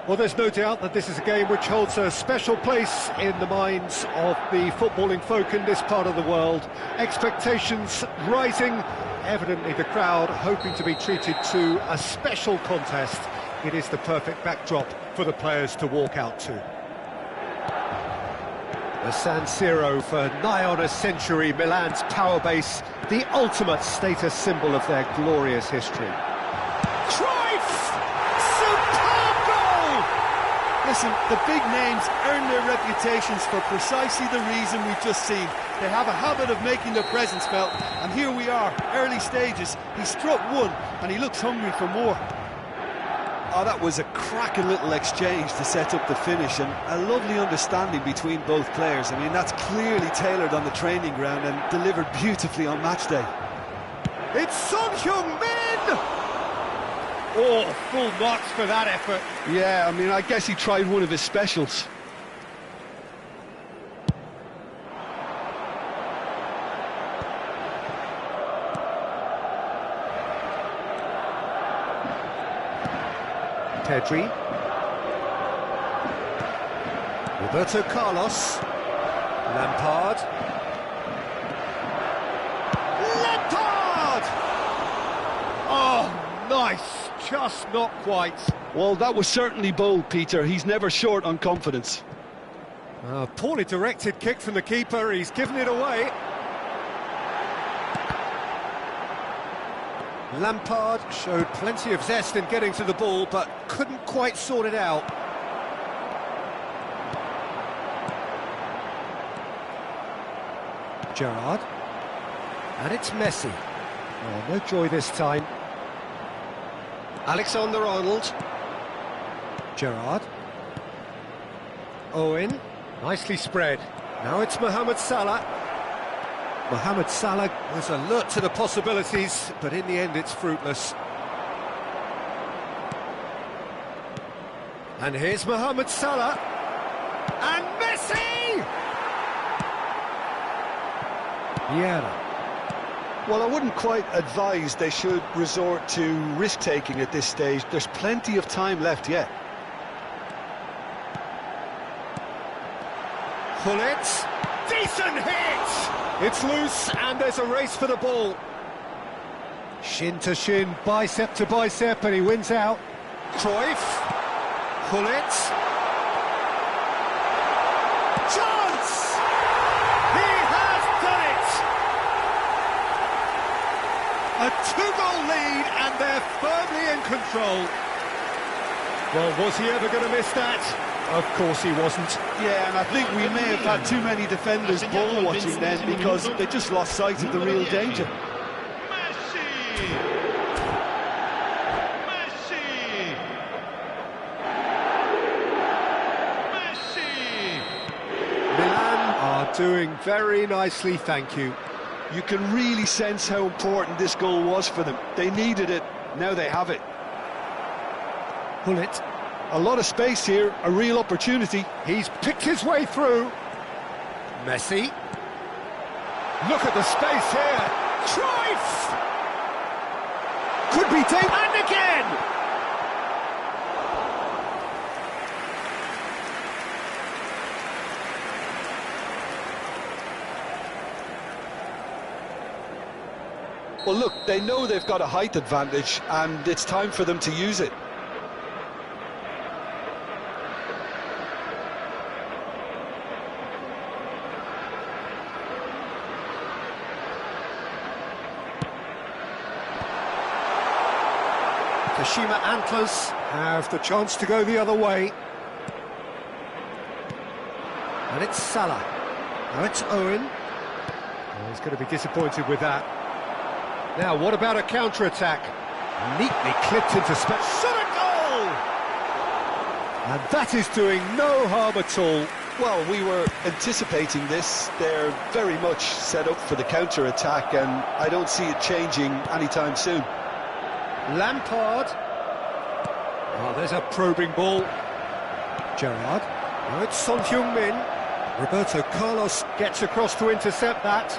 Well, there's no doubt that this is a game which holds a special place in the minds of the footballing folk in this part of the world. Expectations rising, evidently the crowd hoping to be treated to a special contest. It is the perfect backdrop for the players to walk out to. The San Siro, for nigh on a century, Milan's power base, the ultimate status symbol of their glorious history. Listen, the big names earn their reputations for precisely the reason we've just seen. They have a habit of making their presence felt, and here we are, early stages. He struck one, and he looks hungry for more. Oh, that was a cracking little exchange to set up the finish, and a lovely understanding between both players. I mean, that's clearly tailored on the training ground and delivered beautifully on match day. It's Son Heung-min! Oh, full marks for that effort. Yeah, I mean, I guess he tried one of his specials. Pedri. Roberto Carlos. Lampard. Lampard! Oh, nice. Just not quite. Well, that was certainly bold, Peter. He's never short on confidence. Poorly directed kick from the keeper. He's given it away. Lampard showed plenty of zest in getting to the ball, but couldn't quite sort it out. Gerrard. And it's Messi. Oh, no joy this time. Alexander-Arnold. Gerrard. Owen. Nicely spread. Now it's Mohamed Salah. Mohamed Salah was alert to the possibilities, but in the end it's fruitless. And here's Mohamed Salah. And Messi! Vieira. Well, I wouldn't quite advise they should resort to risk-taking at this stage. There's plenty of time left yet. Gullit. Decent hit! It's loose, and there's a race for the ball. Shin to shin, bicep to bicep, and he wins out. Cruyff. Gullit. Chance! He has done it! A two-goal lead, and they're firmly in control. Well, was he ever going to miss that? Of course he wasn't. Yeah, and I think we may have had too many defenders ball-watching then, because they just lost sight of the real danger. Milan are doing very nicely, thank you. You can really sense how important this goal was for them. They needed it, now they have it. Gullit. A lot of space here, a real opportunity. He's picked his way through. Messi. Look at the space here. Cruyff! Could be taken. And again! Well, look, they know they've got a height advantage, and it's time for them to use it. Kashima Antlers have the chance to go the other way. And it's Salah. Now it's Owen. Oh, he's going to be disappointed with that. Now, what about a counter-attack? Neatly clipped into space. Shot a goal! And that is doing no harm at all. Well, we were anticipating this. They're very much set up for the counter-attack, and I don't see it changing anytime soon. Lampard. Oh, there's a probing ball. Gerrard. Now it's Son Heung-min. Roberto Carlos gets across to intercept that.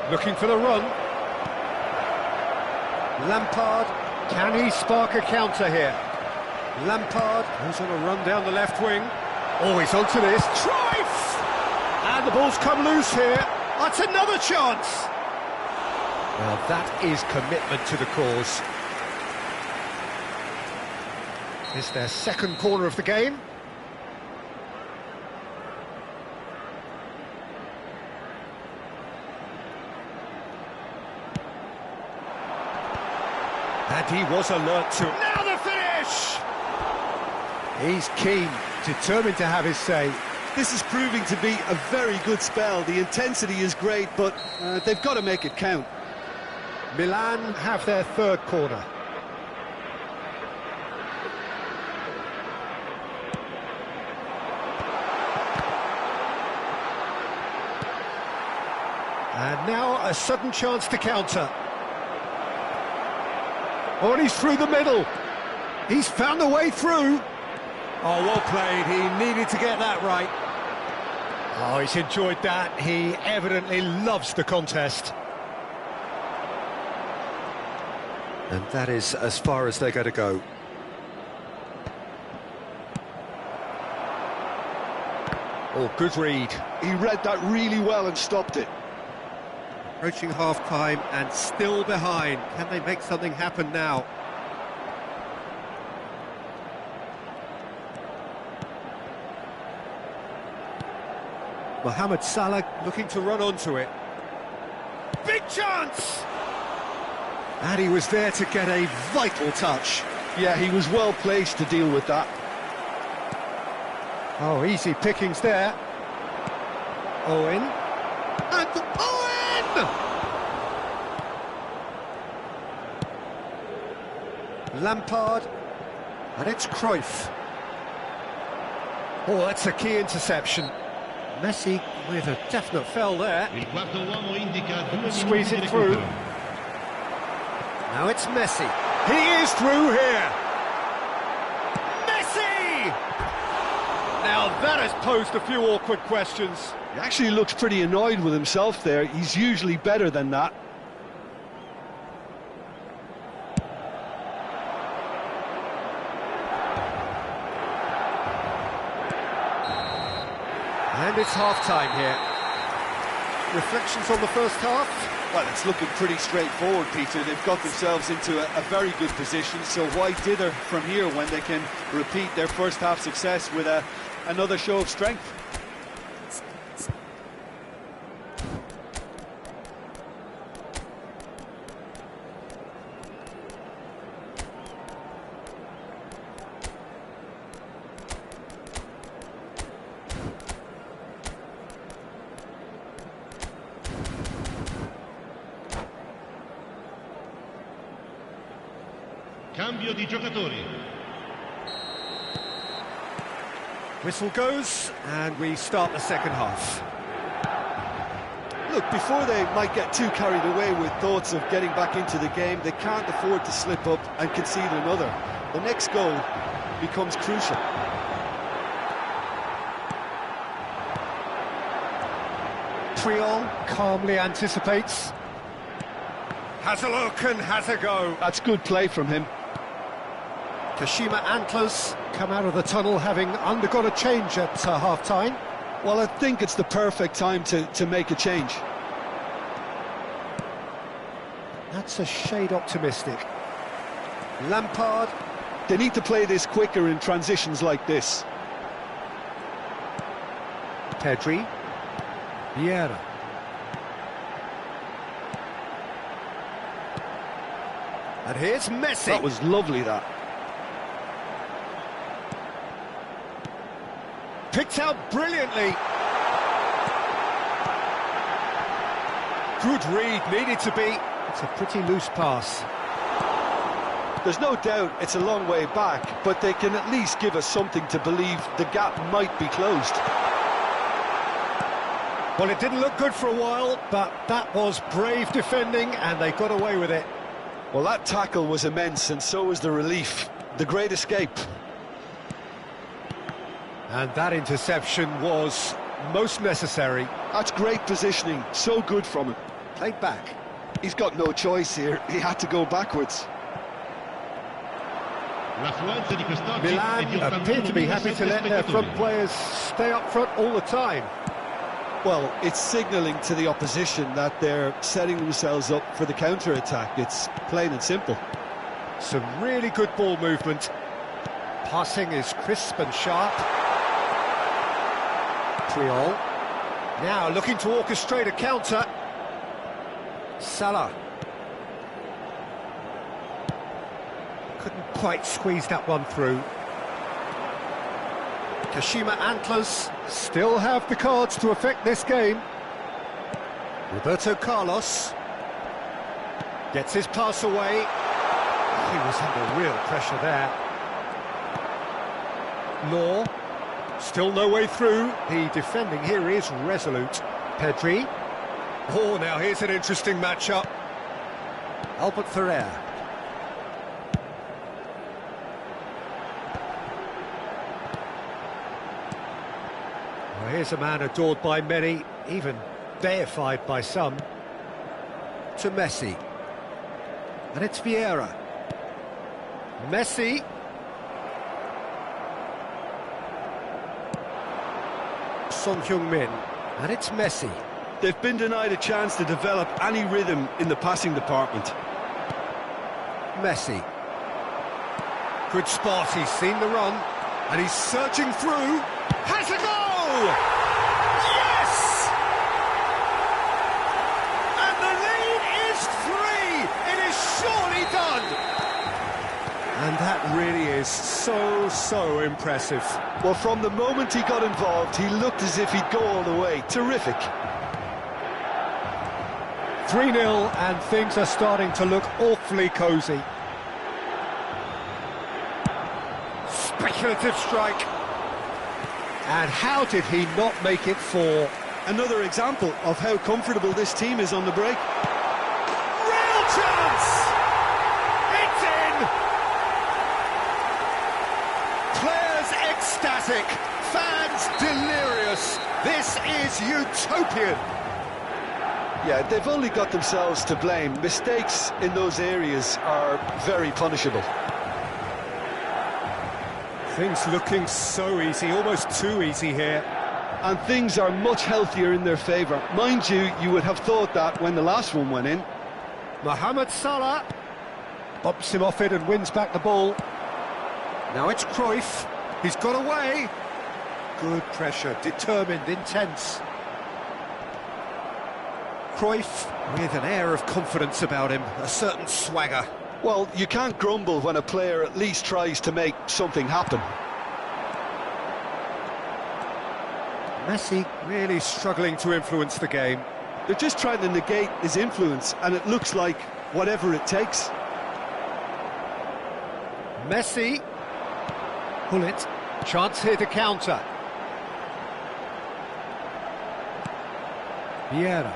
Looking for the run. Lampard. Can he spark a counter here? Lampard goes on a run down the left wing. Oh, he's onto this. Cruyff! And the ball's come loose here. That's another chance. Well, that is commitment to the cause. It's their second corner of the game. And he was alert to it. Now the finish! He's keen, determined to have his say. This is proving to be a very good spell. The intensity is great, but they've got to make it count. Milan have their third corner. And now a sudden chance to counter. Oh, and he's through the middle. He's found a way through. Oh, well played. He needed to get that right. Oh, he's enjoyed that. He evidently loves the contest. And that is as far as they're going to go. Oh, good read. He read that really well and stopped it. Approaching half-time and still behind. Can they make something happen now? Mohamed Salah looking to run onto it. Big chance! And he was there to get a vital touch. Yeah, he was well placed to deal with that. Oh, easy pickings there. Owen. And Owen! Lampard. And it's Cruyff. Oh, that's a key interception. Messi with a definite fell there. Squeeze it through. Now it's Messi. He is through here. Messi! Now that has posed a few awkward questions. He actually looks pretty annoyed with himself there. He's usually better than that. And it's half-time here. Reflections on the first half? Well, it's looking pretty straightforward, Peter. They've got themselves into a very good position, so why dither from here when they can repeat their first half success with another show of strength? Cambio di giocatori. Whistle goes, and we start the second half. Look, before they might get too carried away with thoughts of getting back into the game, they can't afford to slip up and concede another. The next goal becomes crucial. Triol calmly anticipates. Has a look and has a go. That's good play from him. Kashima Antlers come out of the tunnel having undergone a change at half-time. Well, I think it's the perfect time to make a change. That's a shade optimistic. Lampard. They need to play this quicker in transitions like this. Pedri. Vieira. And here's Messi. That was lovely, that. Picked out brilliantly. Good read, needed to be. It's a pretty loose pass. There's no doubt it's a long way back, but they can at least give us something to believe the gap might be closed. Well, it didn't look good for a while, but that was brave defending, and they got away with it. Well, that tackle was immense, and so was the relief. The great escape. And that interception was most necessary. That's great positioning, so good from him. Played back. He's got no choice here, he had to go backwards. Milan appear to be happy to let their front players stay up front all the time. Well, it's signalling to the opposition that they're setting themselves up for the counter-attack. It's plain and simple. Some really good ball movement. Passing is crisp and sharp. Triol. Now looking to orchestrate a counter. Salah. Couldn't quite squeeze that one through. Kashima Antlers still have the cards to affect this game. Roberto Carlos gets his pass away. He was under real pressure there. Law, still no way through. The defending here is resolute. Pedri. Oh, now here's an interesting matchup. Albert Ferrer. Well, here's a man adored by many, even deified by some. To Messi. And it's Vieira. Messi. Son Heung-min. And it's Messi. They've been denied a chance to develop any rhythm in the passing department. Messi. Good spot, he's seen the run. And he's searching through. Has a goal! Yes! And the lead is 3! It is surely done! And that really is so impressive. Well, from the moment he got involved, he looked as if he'd go all the way. Terrific. 3-0, and things are starting to look awfully cosy. Speculative strike. And how did he not make it 4? Another example of how comfortable this team is on the break. Real chance! It's in! Players ecstatic, fans delirious. This is utopian. Yeah, they've only got themselves to blame. Mistakes in those areas are very punishable. Things looking so easy, almost too easy here. And things are much healthier in their favour. Mind you, you would have thought that when the last one went in. Mohamed Salah bumps him off it and wins back the ball. Now it's Cruyff. He's got away. Good pressure, determined, intense. Cruyff with an air of confidence about him, a certain swagger. Well, you can't grumble when a player at least tries to make something happen. Messi really struggling to influence the game. They're just trying to negate his influence, and it looks like whatever it takes. Messi. Hullet. Chance here to counter. Vieira.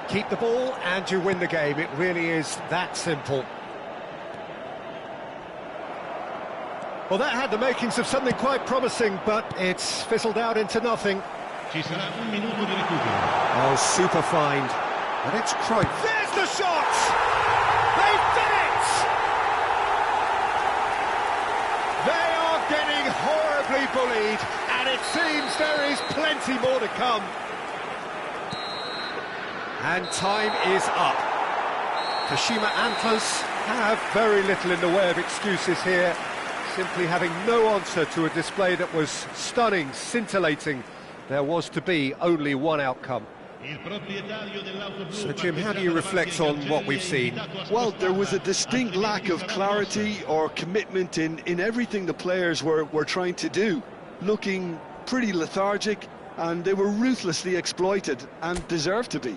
Keep the ball and you win the game. It really is that simple. Well, that had the makings of something quite promising, but it's fizzled out into nothing. Oh, super find. And it's Cruyff. There's the shot! They did it! They are getting horribly bullied, and it seems there is plenty more to come. And time is up. Kashima Antlers have very little in the way of excuses here, simply having no answer to a display that was stunning, scintillating. There was to be only one outcome. So, Jim, how do you reflect on what we've seen? Well, there was a distinct lack of clarity or commitment in everything the players were trying to do. Looking pretty lethargic, and they were ruthlessly exploited, and deserved to be.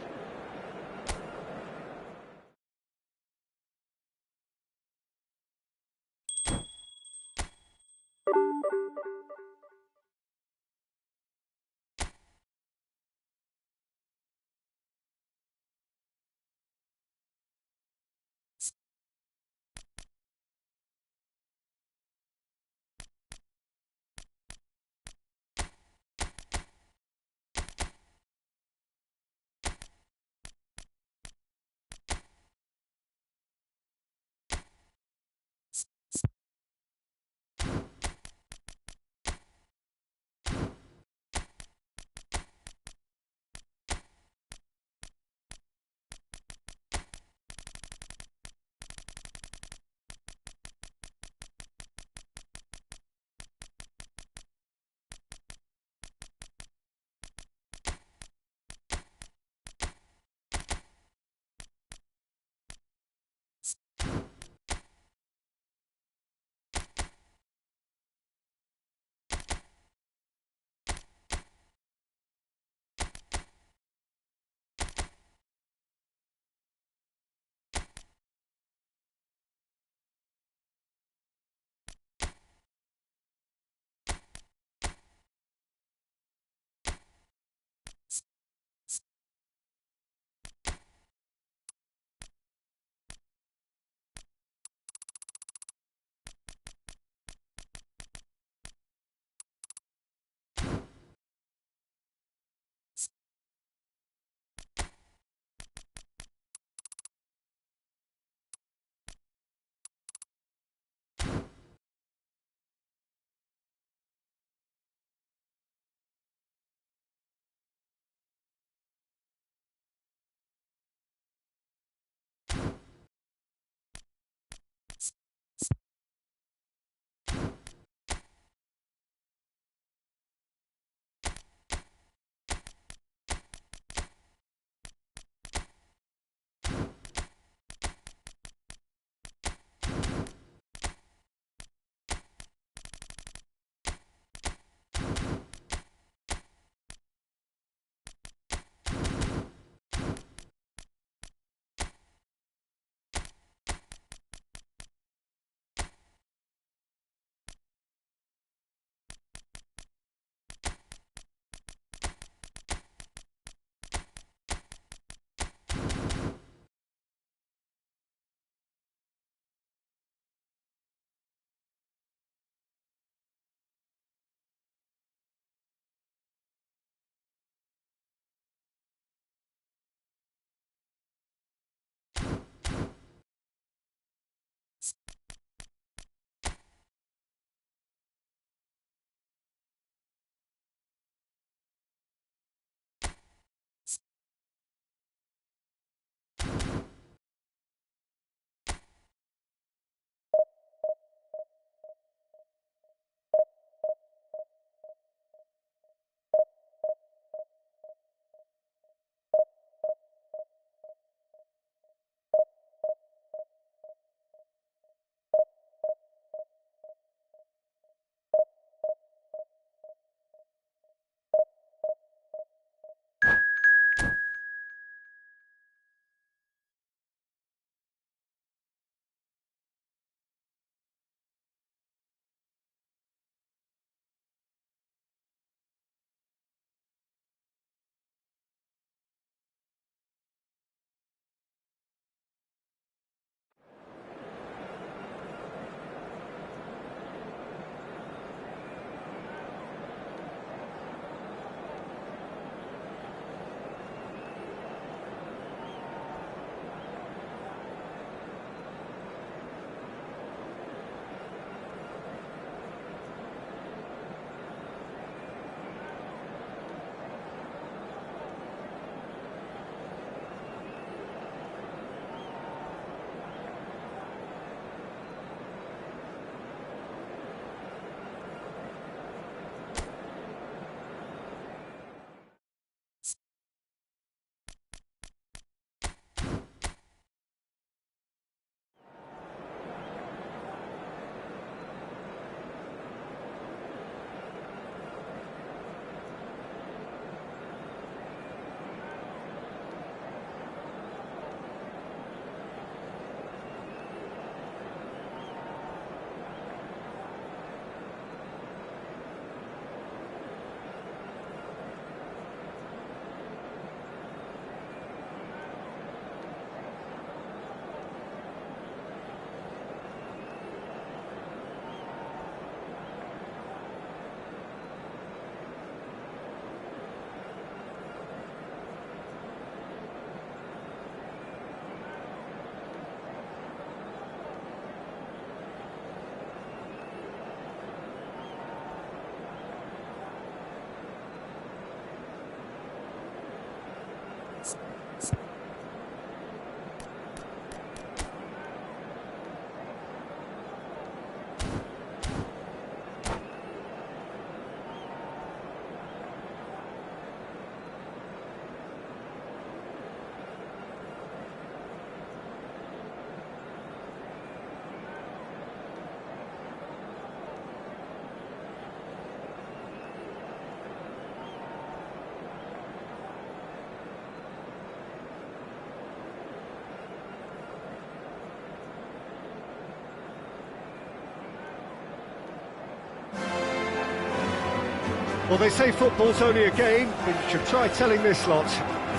Well, they say football's only a game, but you should try telling this lot.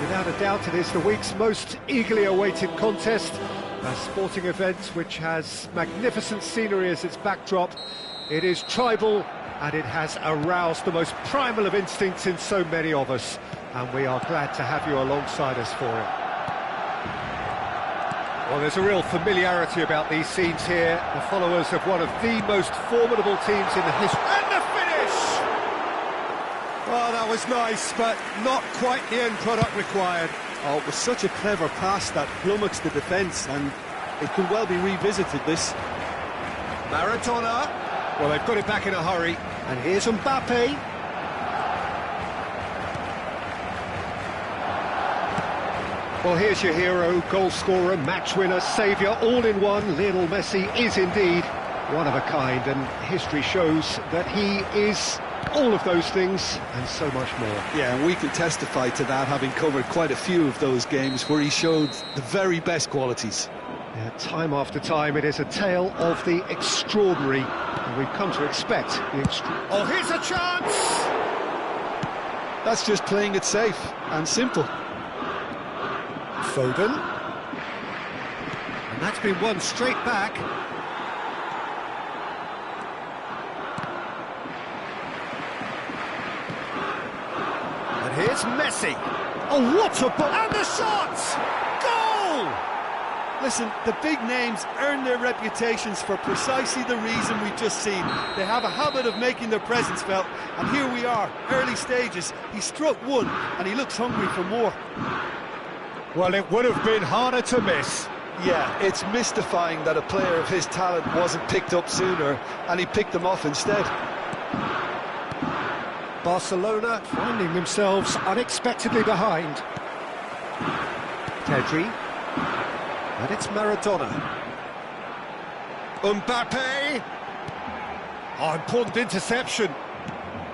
Without a doubt, it is the week's most eagerly awaited contest. A sporting event which has magnificent scenery as its backdrop. It is tribal, and it has aroused the most primal of instincts in so many of us. And we are glad to have you alongside us for it. Well, there's a real familiarity about these scenes here. The followers of one of the most formidable teams in the history. And the finish! Oh, that was nice, but not quite the end product required. Oh, it was such a clever pass that flummoxed the defence, and it could well be revisited, this. Maradona. Well, they've got it back in a hurry. And here's Mbappe. Well, here's your hero, goal scorer, match winner, saviour, all in one. Lionel Messi is indeed one of a kind, and history shows that he is all of those things and so much more. Yeah, and we can testify to that, having covered quite a few of those games where he showed the very best qualities. Yeah, time after time, it is a tale of the extraordinary, and we've come to expect the extraordinary. Oh, here's a chance! That's just playing it safe and simple. Foden. And that's been won straight back. And here's Messi. Oh, what a ball! And the shots! Goal! Listen, the big names earn their reputations for precisely the reason we've just seen. They have a habit of making their presence felt, and here we are, early stages. He struck one, and he looks hungry for more. Well, it would have been harder to miss. Yeah, it's mystifying that a player of his talent wasn't picked up sooner, and he picked them off instead. Barcelona finding themselves unexpectedly behind. Pedri. And it's Maradona. Mbappe. Oh, important interception.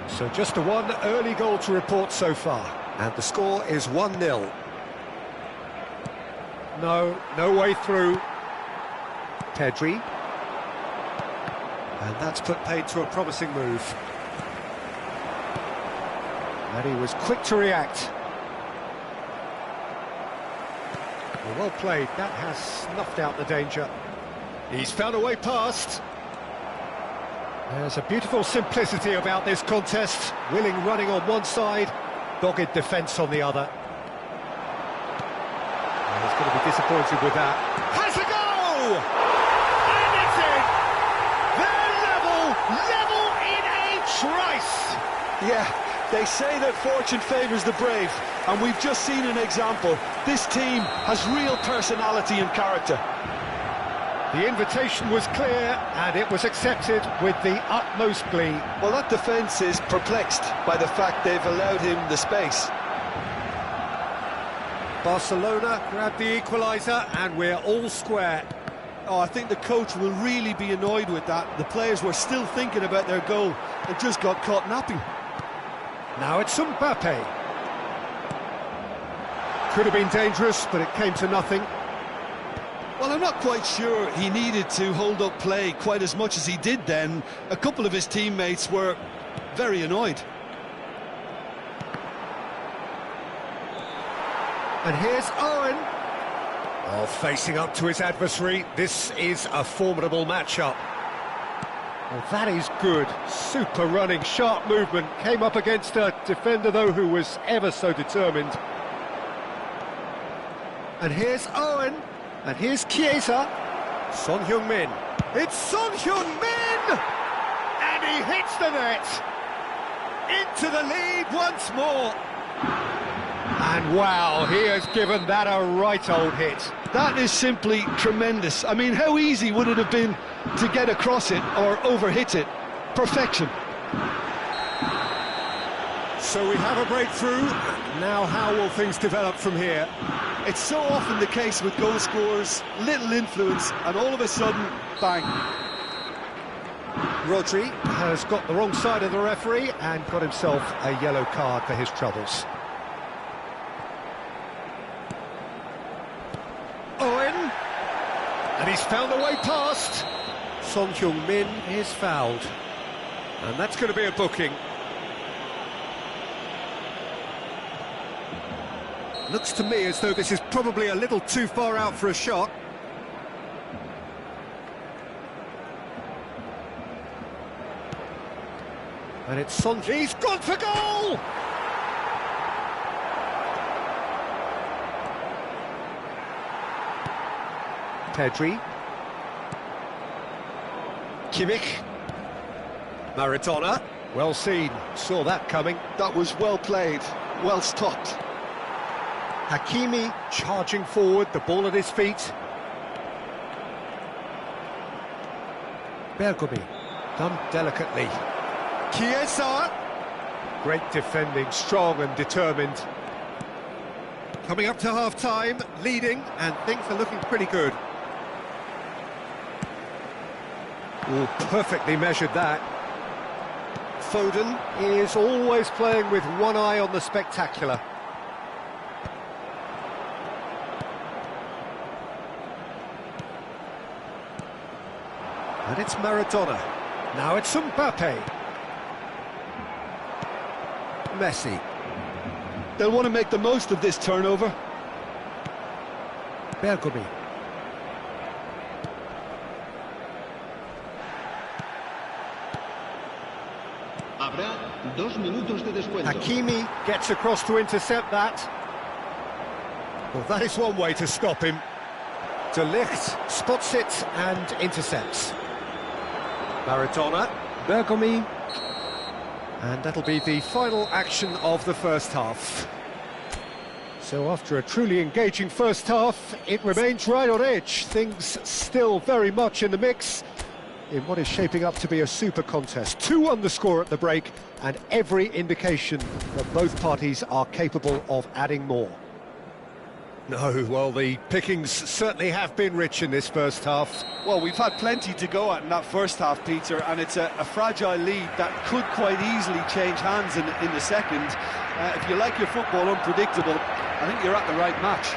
So just the one early goal to report so far. And the score is 1-0. No way through. Pedri. And that's put paid to a promising move. And he was quick to react. Well played, that has snuffed out the danger. He's found a way past. There's a beautiful simplicity about this contest. Willing running on one side, dogged defence on the other. He's going to be disappointed with that. Has a go! And it's in! They're level in a trice! Yeah, they say that fortune favours the brave, and we've just seen an example. This team has real personality and character. The invitation was clear, and it was accepted with the utmost glee. Well, that defence is perplexed by the fact they've allowed him the space. Barcelona grabbed the equaliser, and we're all square. Oh, I think the coach will really be annoyed with that. The players were still thinking about their goal and just got caught napping. Now it's Mbappe. Could have been dangerous, but it came to nothing. Well, I'm not quite sure he needed to hold up play quite as much as he did then. A couple of his teammates were very annoyed. And here's Owen. Oh, facing up to his adversary. This is a formidable matchup. Well, that is good. Super running, sharp movement. Came up against a defender, though, who was ever so determined. And here's Owen. And here's Chiesa. Son Heung-min. It's Son Heung-min! And he hits the net. Into the lead once more. And wow, he has given that a right old hit. That is simply tremendous. I mean, how easy would it have been to get across it or overhit it? Perfection. So we have a breakthrough. Now how will things develop from here? It's so often the case with goal scorers, little influence, and all of a sudden, bang. Rodri has got the wrong side of the referee and got himself a yellow card for his troubles. Owen, and he's found a way past. Son Heung-min is fouled, and that's going to be a booking. Looks to me as though this is probably a little too far out for a shot. And it's Son. He's gone for goal! Pedri. Kimmich. Maradona. Well seen, saw that coming. That was well played, well stopped. Hakimi charging forward, the ball at his feet. Bergomi, done delicately. Chiesa. Great defending, strong and determined. Coming up to half-time, leading, and things are looking pretty good. Oh, perfectly measured that. Foden is always playing with one eye on the spectacular. And it's Maradona. Now it's Mbappe. Messi. They'll want to make the most of this turnover. Bergomi. Habrá 2 minutos de descuento. Hakimi gets across to intercept that. Well, that is one way to stop him. De Ligt spots it and intercepts. Maradona, Bergomi, and that'll be the final action of the first half. So after a truly engaging first half, it remains right on edge. Things still very much in the mix in what is shaping up to be a super contest. 2-1 the score at the break, and every indication that both parties are capable of adding more. No, well, the pickings certainly have been rich in this first half. Well, we've had plenty to go at in that first half, Peter, and it's a fragile lead that could quite easily change hands in the second. If you like your football unpredictable, I think you're at the right match.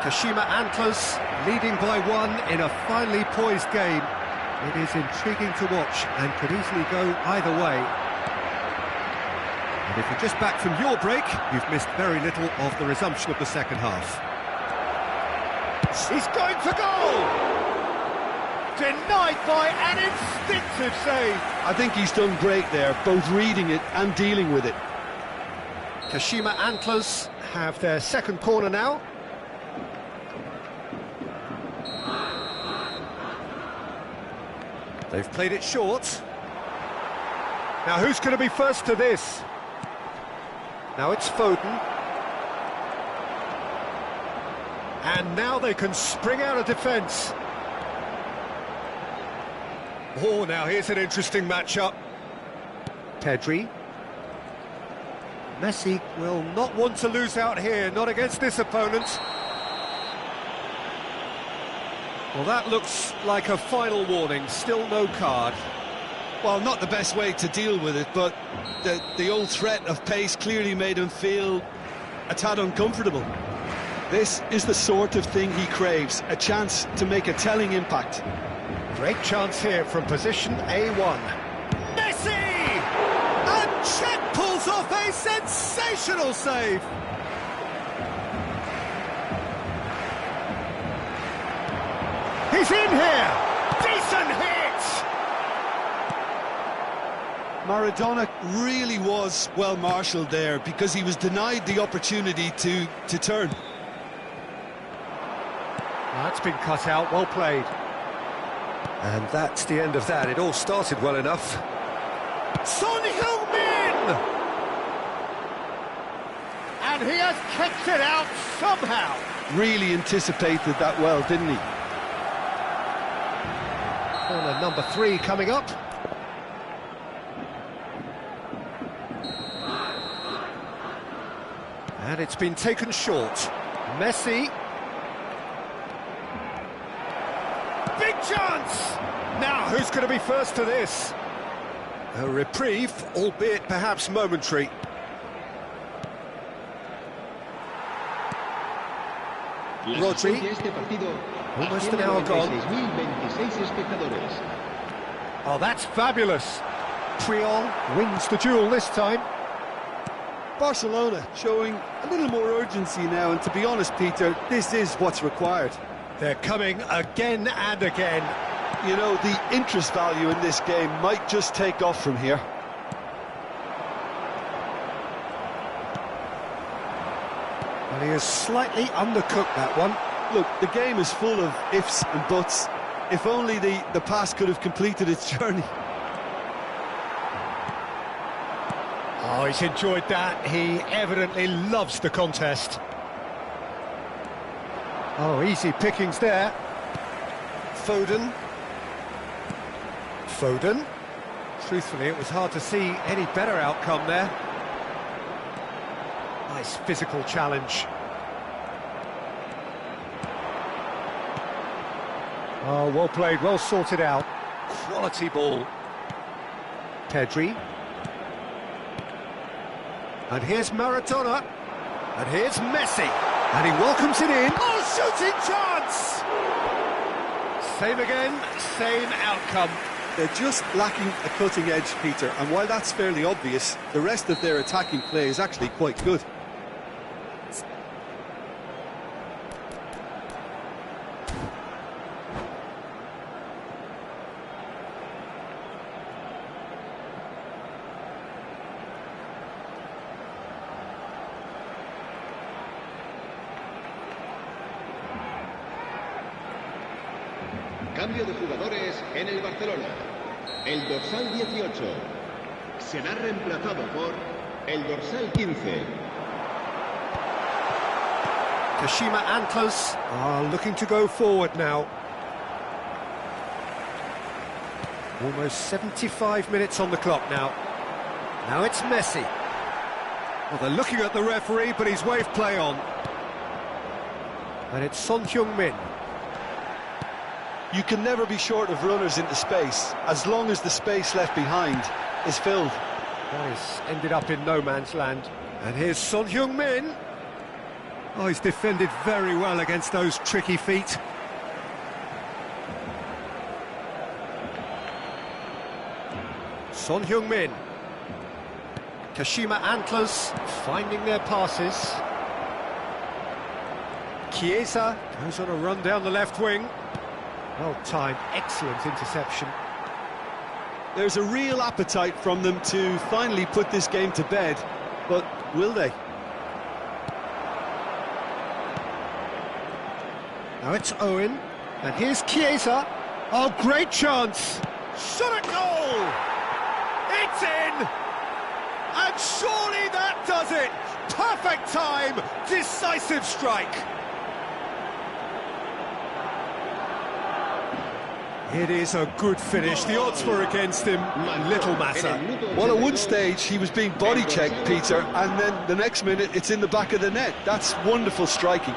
Kashima Antlers leading by 1 in a finely poised game. It is intriguing to watch and could easily go either way. And if you're just back from your break, you've missed very little of the resumption of the second half. He's going for goal! Denied by an instinctive save. I think he's done great there, both reading it and dealing with it. Kashima Antlers have their second corner now. They've played it short. Now who's going to be first to this? Now it's Foden. And now they can spring out of defence. Oh, now here's an interesting matchup. Pedri. Messi will not want to lose out here, not against this opponent. Well, that looks like a final warning, still no card. Well, not the best way to deal with it, but the old threat of pace clearly made him feel a tad uncomfortable. This is the sort of thing he craves, a chance to make a telling impact. Great chance here from position A1. Messi! And Czech pulls off a sensational save! He's in here! Decent hit! Maradona really was well marshalled there because he was denied the opportunity to turn. That's been cut out, well played. And that's the end of that. It all started well enough. Son Heung-min! And he has kept it out somehow. Really anticipated that well, didn't he? Corner number 3 coming up. And it's been taken short. Messi. Big chance! Now, who's going to be first to this? A reprieve, albeit perhaps momentary. Rodri. Almost an hour gone. Oh, that's fabulous. Triol wins the duel this time. Barcelona showing a little more urgency now, and to be honest, Peter, this is what's required. They're coming again and again. You know, the interest value in this game might just take off from here. Well, he has slightly undercooked that one. Look, the game is full of ifs and buts. If only the pass could have completed its journey. Oh, he's enjoyed that. He evidently loves the contest. Oh, easy pickings there. Foden. Truthfully, it was hard to see any better outcome there. Nice physical challenge. Oh, well played, well sorted out. Quality ball. Pedri. And here's Maradona. And here's Messi. And he welcomes it in. Oh, shooting chance! Same again, same outcome. They're just lacking a cutting edge, Peter, and while that's fairly obvious, the rest of their attacking play is actually quite good. Cambio de jugadores en el Barcelona. El dorsal 18 será reemplazado por el dorsal 15. Kashima Antlers are looking to go forward now. Almost 75 minutes on the clock now. Now it's Messi. Well, they're looking at the referee, but he's waved play on. And it's Son Heung-min. You can never be short of runners into space, as long as the space left behind is filled. That has ended up in no man's land. And here's Son Heung-min. Oh, he's defended very well against those tricky feet. Son Heung-min. Kashima Antlers finding their passes. Chiesa goes on a run down the left wing. Well timed, excellent interception. There's a real appetite from them to finally put this game to bed, but will they? Now it's Owen, and here's Chiesa. Oh, great chance! Shot at goal! It's in! And surely that does it! Perfect time, decisive strike! It is a good finish. The odds were against him. Little matter. Well, at one stage he was being body checked, Peter, and then the next minute it's in the back of the net. That's wonderful striking.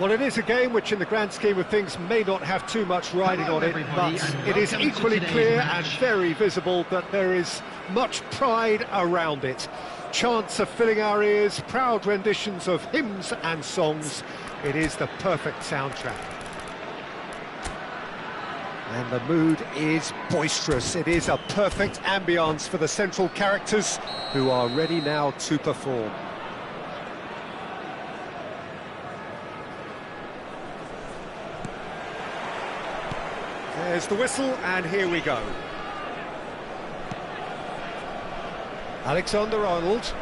Well, it is a game which in the grand scheme of things may not have too much riding on it, but it is equally clear and very visible that there is much pride around it. Chants are filling our ears, proud renditions of hymns and songs. It is the perfect soundtrack. And the mood is boisterous. It is a perfect ambience for the central characters who are ready now to perform. There's the whistle, and here we go. Alexander-Arnold.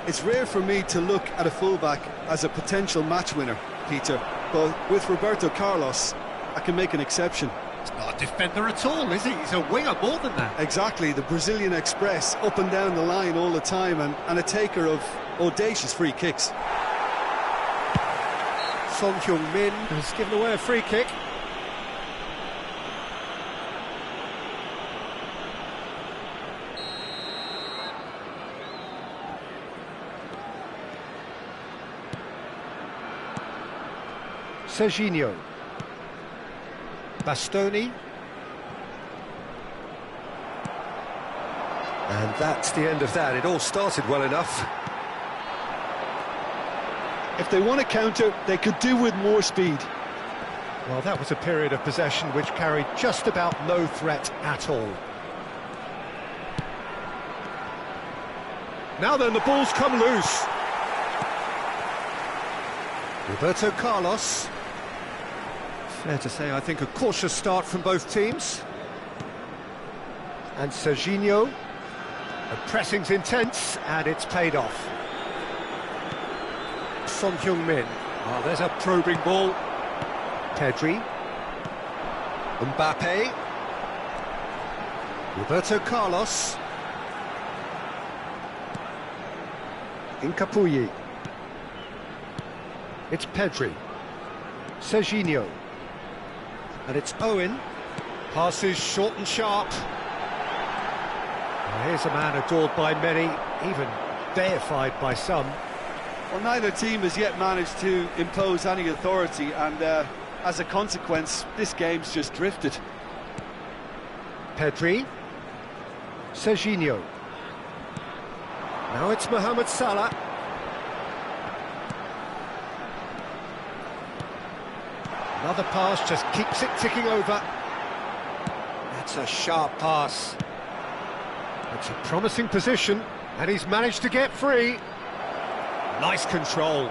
It's rare for me to look at a fullback as a potential match winner, Peter, but with Roberto Carlos, I can make an exception. He's not a defender at all, is he? He's a winger more than that. Exactly, the Brazilian Express, up and down the line all the time, and a taker of audacious free kicks. Son Heung-min has given away a free kick. Serginho. Bastoni. And that's the end of that. It all started well enough. If they want to counter, they could do with more speed. Well, that was a period of possession which carried just about no threat at all. Now then, the ball's come loose. Roberto Carlos. Fair to say, I think, a cautious start from both teams. And Serginho. The pressing's intense, and it's paid off. Son Heung-min. Oh, there's a probing ball. Pedri. Mbappe. Roberto Carlos. Incapuyi. It's Pedri. Serginho. And it's Owen. Passes short and sharp. Well, here's a man adored by many, even deified by some. Well, neither team has yet managed to impose any authority, and as a consequence, this game's just drifted. Pedri. Serginho. Now it's Mohamed Salah. Another pass just keeps it ticking over. That's a sharp pass. It's a promising position, and he's managed to get free. Nice control.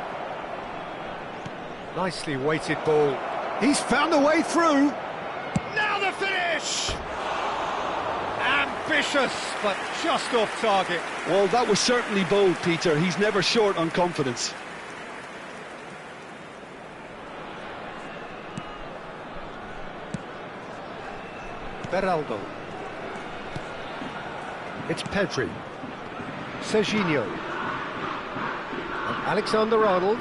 Nicely weighted ball. He's found a way through. Now the finish! Ambitious, but just off target. Well, that was certainly bold, Peter. He's never short on confidence. Beraldo. It's Pedri. Serginho. And Alexander-Arnold.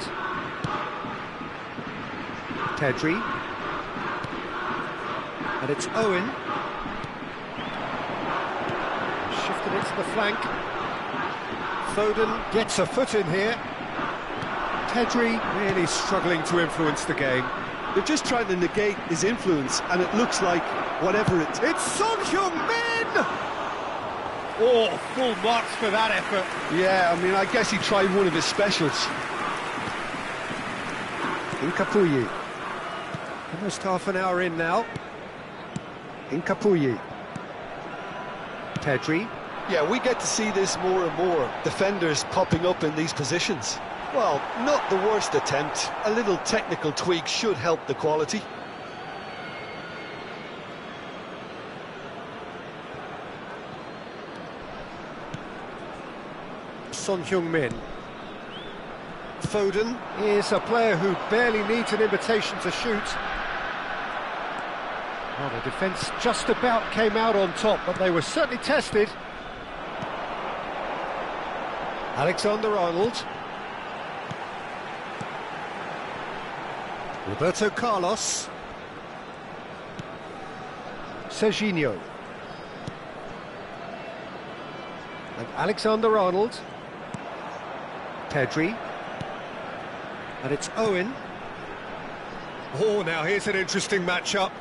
Pedri. And it's Owen. Shifted it to the flank. Foden gets a foot in here. Pedri really struggling to influence the game. They're just trying to negate his influence, and it looks like whatever it... It's Son Heung-min! Oh, full marks for that effort. Yeah, I mean, I guess he tried one of his specials. Incapuyi. Almost half an hour in now. Incapuyi. Pedri. Yeah, we get to see this more and more. Defenders popping up in these positions. Well, not the worst attempt. A little technical tweak should help the quality. Son Heung-min. Foden is a player who barely needs an invitation to shoot. Well, the defence just about came out on top, but they were certainly tested. Alexander-Arnold. Roberto Carlos. Serginho. And Alexander-Arnold. Pedri. And it's Owen. Oh, now here's an interesting matchup.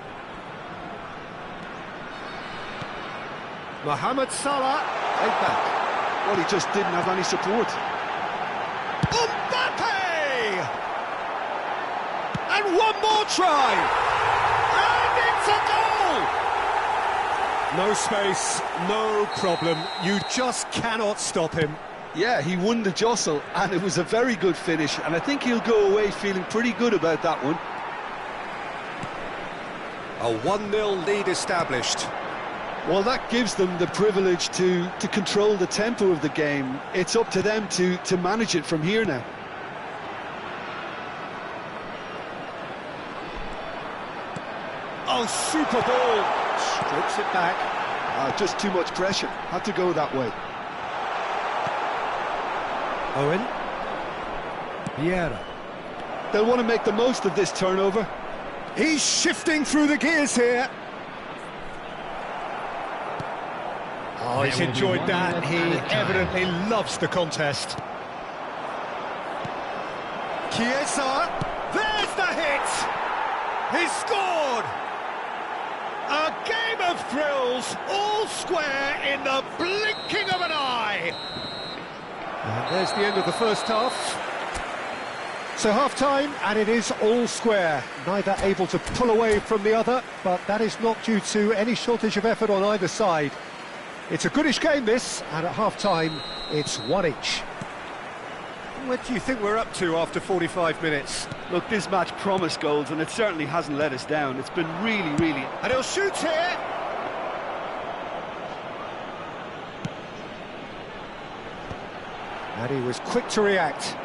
Mohamed Salah, right back. Well, he just didn't have any support. Mbappe! And one more try! And it's a goal! No space, no problem. You just cannot stop him. Yeah, he won the jostle, and it was a very good finish, and I think he'll go away feeling pretty good about that one. A 1-0 lead established. Well, that gives them the privilege to control the tempo of the game. It's up to them to manage it from here now. Oh, super ball! Strokes it back. Just too much pressure. Had to go that way. Owen. Vieira. They'll want to make the most of this turnover. He's shifting through the gears here. Oh, he's enjoyed that. He evidently loves the contest. Chiesa. There's the hit. He's scored. A game of thrills, all square in the blinking of an eye. And there's the end of the first half. So half-time, and it is all square. Neither able to pull away from the other, but that is not due to any shortage of effort on either side. It's a goodish game, this, and at half-time, it's one each. What do you think we're up to after 45 minutes? Look, this match promised goals, and it certainly hasn't let us down. It's been really... And he'll shoot here! And he was quick to react.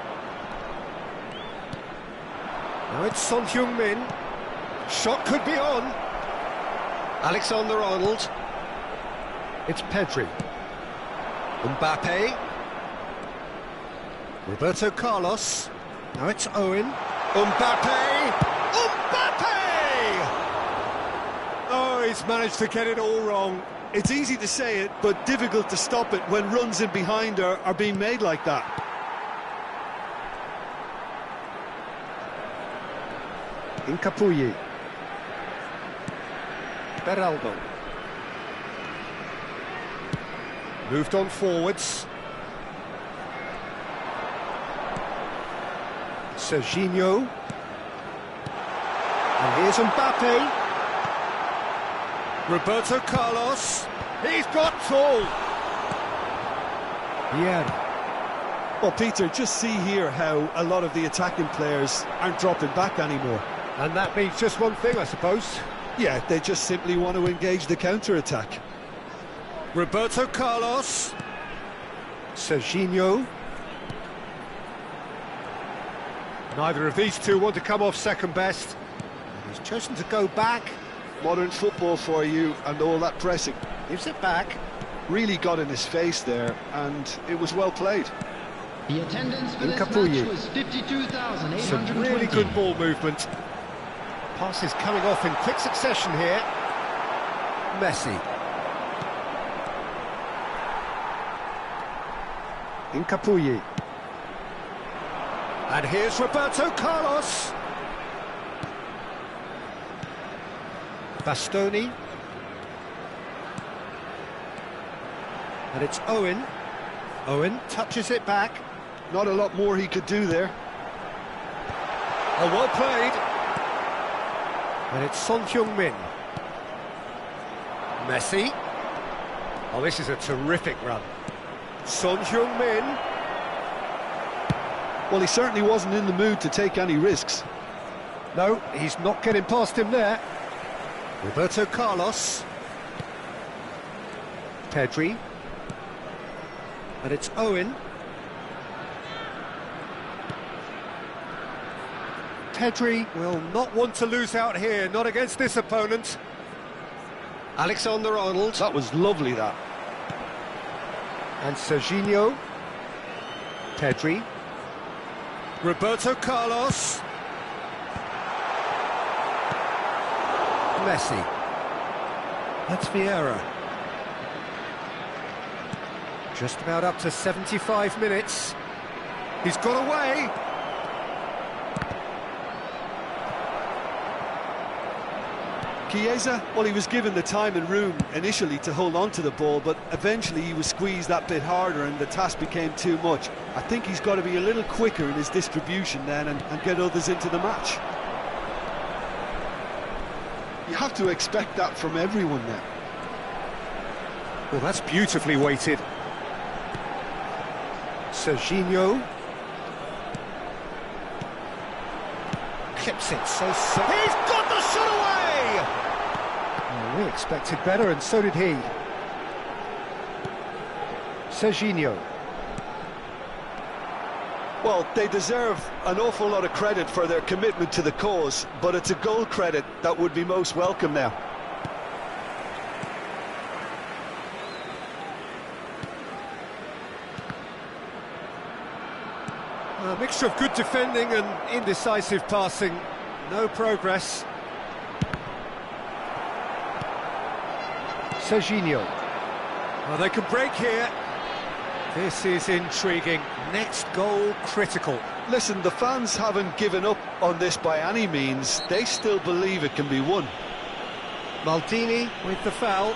Now it's Son Heung-min. Shot could be on. Alexander-Arnold. It's Pedri. Mbappe. Roberto Carlos. Now it's Owen. Mbappe. Mbappe! Oh, he's managed to get it all wrong. It's easy to say it, but difficult to stop it when runs in behind are being made like that. Incapuyi. Beraldo. Moved on forwards. Serginho. And here's Mbappe. Roberto Carlos. He's got tall. Yeah. Well, Peter, just see here how a lot of the attacking players aren't dropping back anymore. And that means just one thing, I suppose. Yeah, they just simply want to engage the counter-attack. Roberto Carlos. Serginho. Neither of these two want to come off second best. He's chosen to go back. Modern football for you, and all that pressing. Gives it back. Really got in his face there, and it was well played. The attendance for this match was 52,820. Some really good ball movement. Passes coming off in quick succession here. Messi. Incapuyi. And here's Roberto Carlos. Bastoni. And it's Owen. Owen touches it back. Not a lot more he could do there. Oh, well played. And it's Son Heung-min. Messi. Oh, this is a terrific run. Son Heung-min. Well, he certainly wasn't in the mood to take any risks. No, he's not getting past him there. Roberto Carlos. Pedri. And it's Owen. Pedri will not want to lose out here, not against this opponent. Alexander-Arnold. That was lovely, that. And Serginho. Pedri. Roberto Carlos. Messi. That's Vieira. Just about up to 75 minutes. He's got away. Chiesa, well, he was given the time and room initially to hold on to the ball, but eventually he was squeezed that bit harder and the task became too much. I think he's got to be a little quicker in his distribution then and get others into the match. You have to expect that from everyone now. Well, that's beautifully weighted. Serginho. Clips it so. He's got the shot away! Oh, we expected better, and so did he. Serginho. Well, they deserve an awful lot of credit for their commitment to the cause, but it's a goal credit that would be most welcome now. A mixture of good defending and indecisive passing. No progress. Serginho. Well, they can break here. This is intriguing. Next goal critical. Listen, the fans haven't given up on this by any means. They still believe it can be won. Maldini with the foul.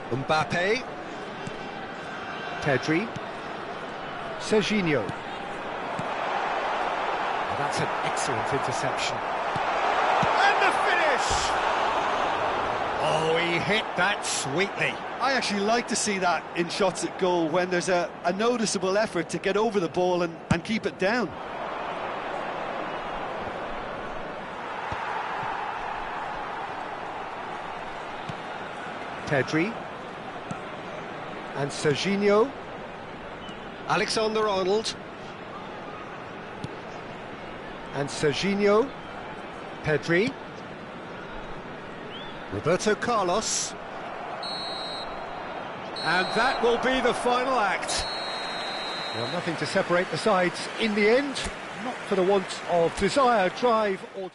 Mbappe. Pedri. Serginho. Oh, that's an excellent interception. And the finish! Oh, he hit that sweetly. I actually like to see that in shots at goal when there's a noticeable effort to get over the ball and keep it down. Pedri. And Serginho. Alexander-Arnold. And Serginho. Pedri. Roberto Carlos. And that will be the final act. Well, nothing to separate the sides in the end, not for the want of desire, drive or...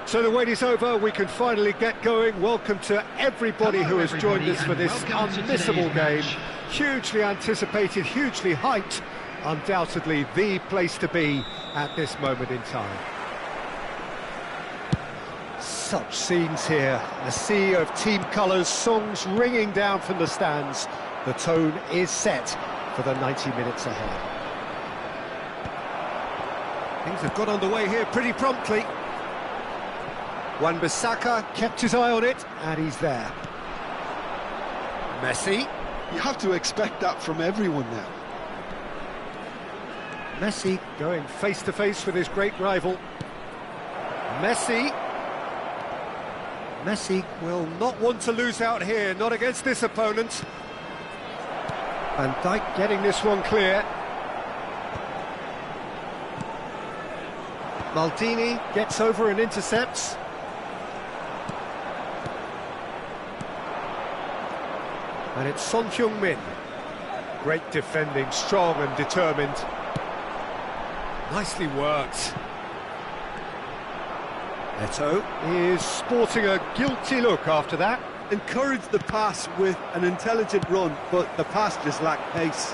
So the wait is over, we can finally get going. Welcome to everybody who has joined us for this unmissable game. Hugely anticipated, hugely hyped, undoubtedly the place to be at this moment in time. Such scenes here, a sea of team colours, songs ringing down from the stands. The tone is set for the 90 minutes ahead. Things have got underway here pretty promptly. Wan-Bissaka kept his eye on it, and he's there. Messi. You have to expect that from everyone now. Messi going face-to-face with his great rival. Messi. Messi will not want to lose out here, not against this opponent. Van Dijk getting this one clear. Maldini gets over and intercepts. And it's Son Heung-min. Great defending, strong and determined. Nicely worked. Eto'o is sporting a guilty look after that. Encouraged the pass with an intelligent run, but the pass just lacked pace.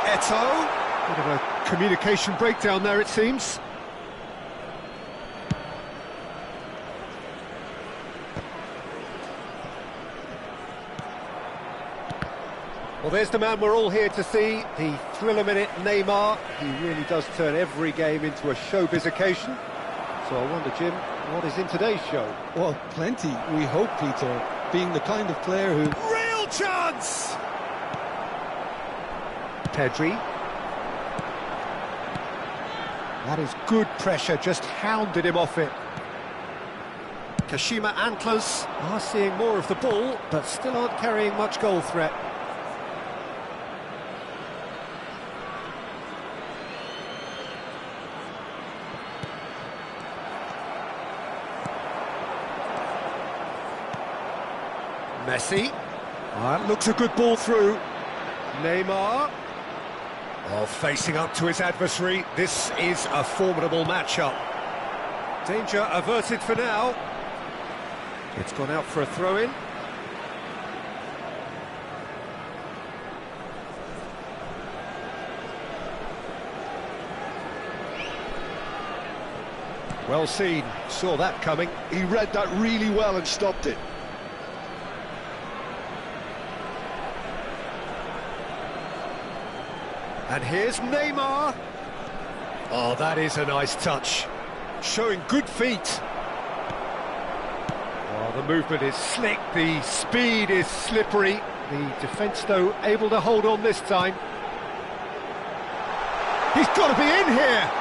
Eto'o. Bit of a communication breakdown there, it seems. Well, there's the man we're all here to see, the thriller-minute Neymar. He really does turn every game into a showbiz occasion. So I wonder, Jim, what is in today's show? Well, plenty, we hope, Peter, being the kind of player who... Real chance! Pedri. That is good pressure, just hounded him off it. Kashima Antlers are seeing more of the ball, but still aren't carrying much goal threat. Messi. That looks a good ball through. Neymar. Oh, facing up to his adversary. This is a formidable matchup. Danger averted for now. It's gone out for a throw-in. Well seen. Saw that coming. He read that really well and stopped it. And here's Neymar. Oh, that is a nice touch. Showing good feet. Oh, the movement is slick, the speed is slippery. The defence, though, able to hold on this time. He's got to be in here!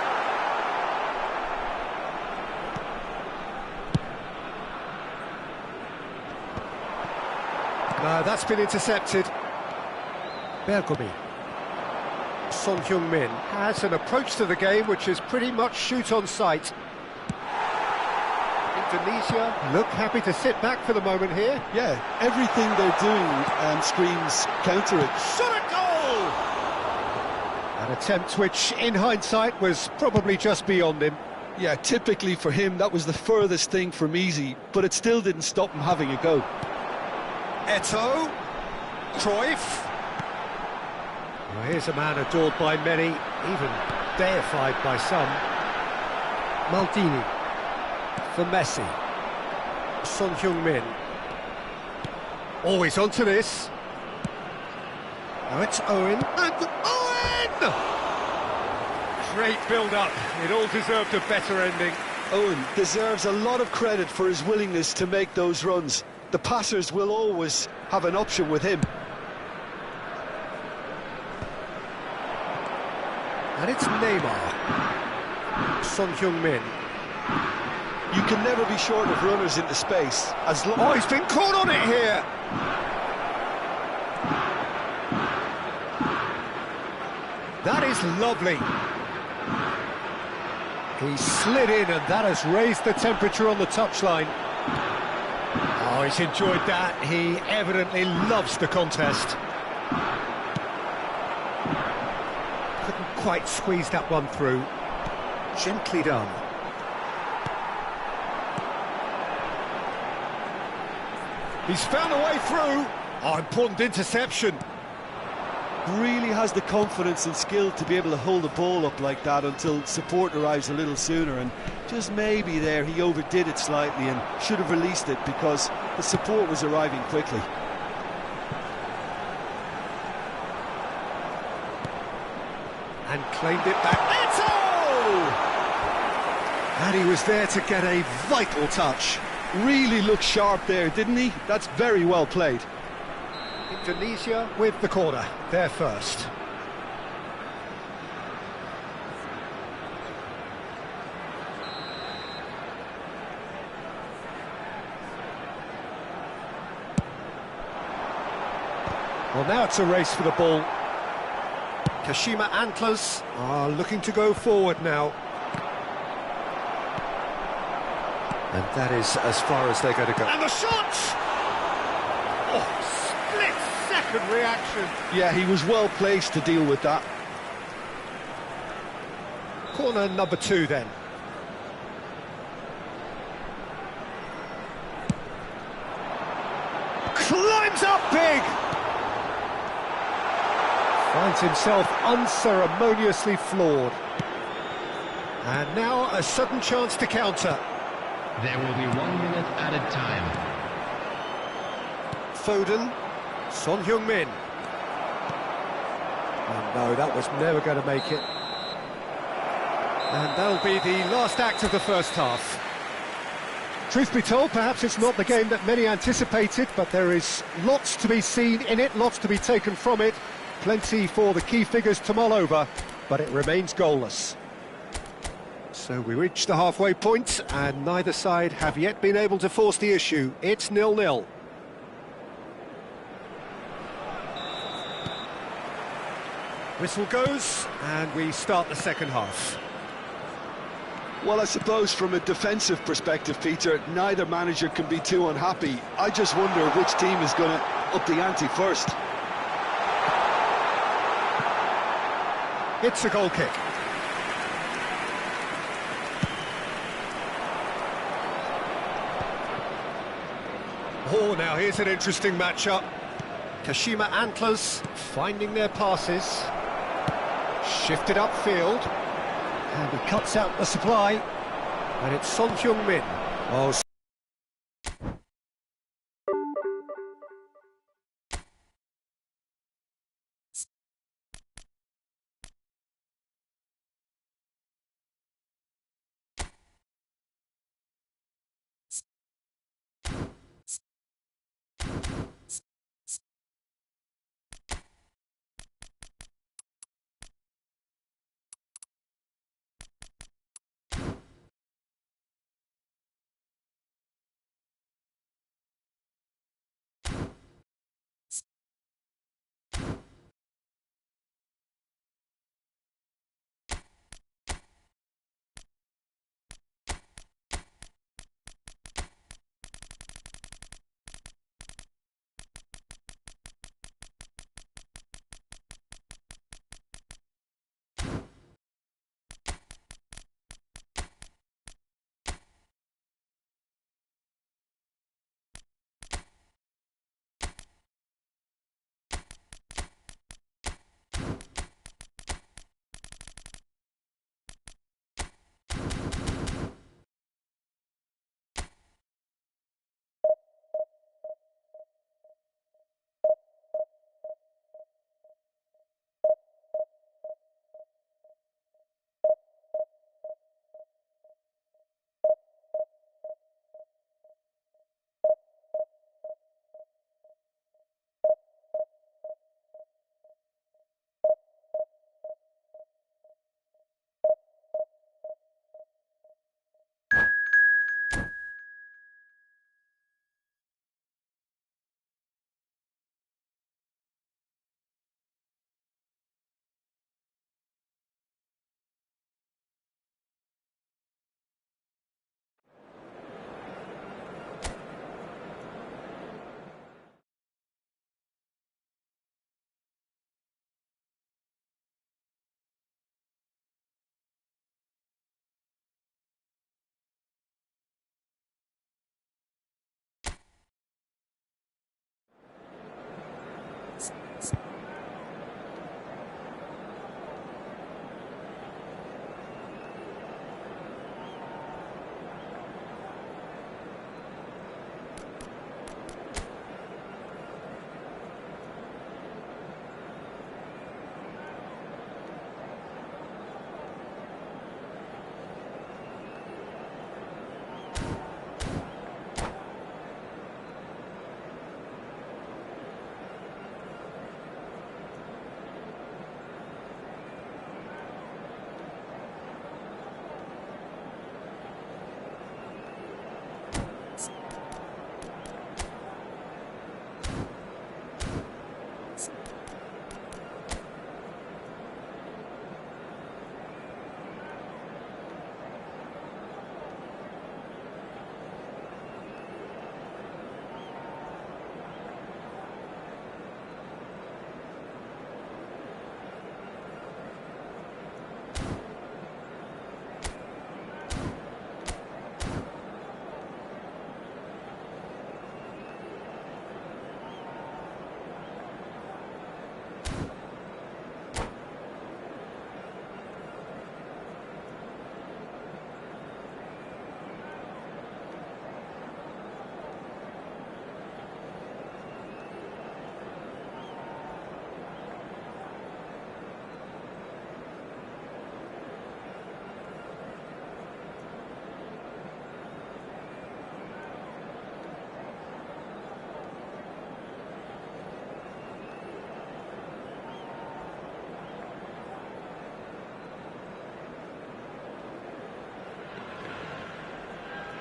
No, that's been intercepted. Bergomi. Son Heung-min has an approach to the game which is pretty much shoot on sight. Indonesia look happy to sit back for the moment here. Yeah, everything they're doing screams counter it. Shot at goal! An attempt which, in hindsight, was probably just beyond him. Yeah, typically for him, that was the furthest thing from easy, but it still didn't stop him having a go. Eto'o. Cruyff. Well, here's a man adored by many, even deified by some. Maldini for Messi. Son Heung-min. Always onto this. Now it's Owen. And Owen! Great build-up. It all deserved a better ending. Owen deserves a lot of credit for his willingness to make those runs. The passers will always have an option with him. And it's Neymar. Son Heung-min. You can never be short of runners into space. As long Oh, he's been caught on it here! That is lovely. He slid in and that has raised the temperature on the touchline. Oh, he's enjoyed that. He evidently loves the contest. Couldn't quite squeeze that one through. Gently done. He's found a way through. Oh, important interception. Really has the confidence and skill to be able to hold the ball up like that until support arrives a little sooner, and just maybe there he overdid it slightly and should have released it because the support was arriving quickly. And claimed it back. And he was there to get a vital touch. Really looked sharp there, didn't he? That's very well played. Indonesia with the corner, there first. Well, now it's a race for the ball. Kashima Antlers are looking to go forward now. And that is as far as they're going to go. And the shot! Oh, split-second reaction. Yeah, he was well placed to deal with that. Corner number 2 then. Climbs up big! Finds himself unceremoniously floored. And now a sudden chance to counter. There will be 1 minute added time. Foden, Son Heung-min. Oh no, that was never going to make it. And that'll be the last act of the first half. Truth be told, perhaps it's not the game that many anticipated, but there is lots to be seen in it, lots to be taken from it. Plenty for the key figures to mull over, but it remains goalless. So we reach the halfway point, and neither side have yet been able to force the issue. It's 0-0. Whistle goes, and we start the second half. Well, I suppose from a defensive perspective, Peter, neither manager can be too unhappy. I just wonder which team is going to up the ante first. It's a goal kick. Oh, now here's an interesting matchup. Kashima Antlers finding their passes. Shifted upfield. And he cuts out the supply. And it's Son Heung-min. Oh,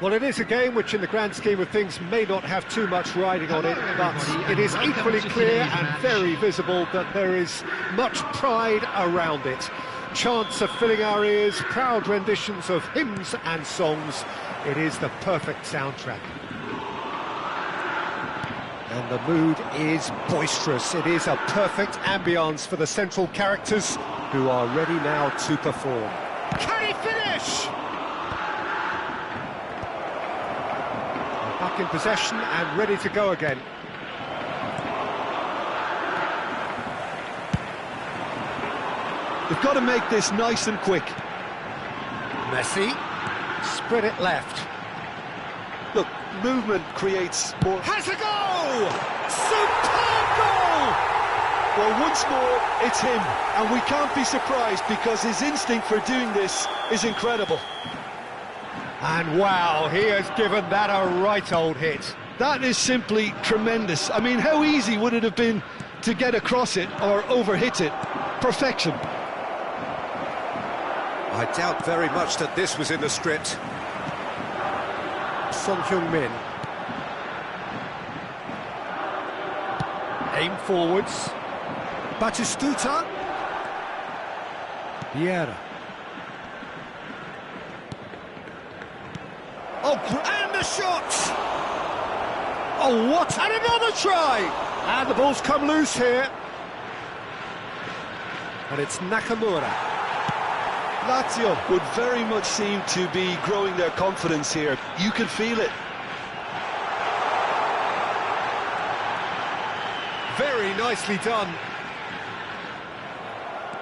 Well, it is a game which in the grand scheme of things may not have too much riding on it, but it is equally clear and very visible that there is much pride around it. Chants are filling our ears, proud renditions of hymns and songs. It is the perfect soundtrack. And the mood is boisterous. It is a perfect ambience for the central characters who are ready now to perform. Can he finish? Back in possession and ready to go again. They've got to make this nice and quick. Messi, spread it left. Look, movement creates more... Has a goal! Superb goal! Well, once more, it's him, and we can't be surprised because his instinct for doing this is incredible. And wow, he has given that a right old hit. That is simply tremendous. I mean, how easy would it have been to get across it or overhit it? Perfection. I doubt very much that this was in the script. Son Heung-min. Aim forwards. Batistuta. Vieira. Oh, and the shot! Oh, what? And another try! And the ball's come loose here. And it's Nakamura. Lazio would very much seem to be growing their confidence here. You can feel it. Very nicely done.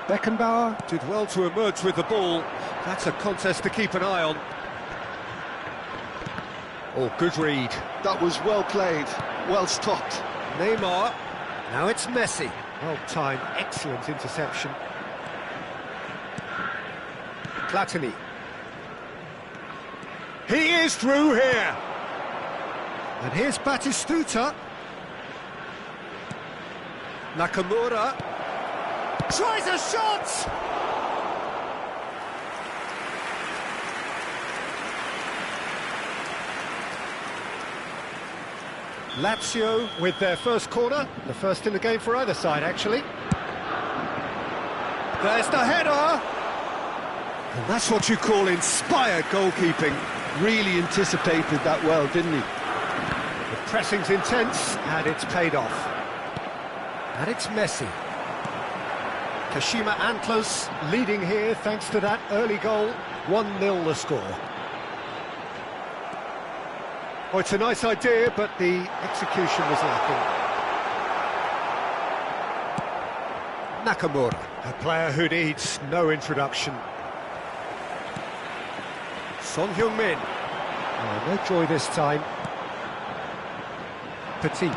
Beckenbauer did well to emerge with the ball. That's a contest to keep an eye on. Oh, good read. That was well played, well stopped. Neymar. Now it's Messi. Well timed, excellent interception. Platini. He is through here. And here's Batistuta. Nakamura. Tries a shot! Lazio with their first corner, the first in the game for either side, actually. There's the header! And that's what you call inspired goalkeeping. Really anticipated that well, didn't he? The pressing's intense, and it's paid off. And it's Messi. Kashima Antlers leading here thanks to that early goal. 1-0 the score. Oh, it's a nice idea, but the execution was lacking. Nakamura, a player who needs no introduction. Son Heung-min. Oh, no joy this time. Petit.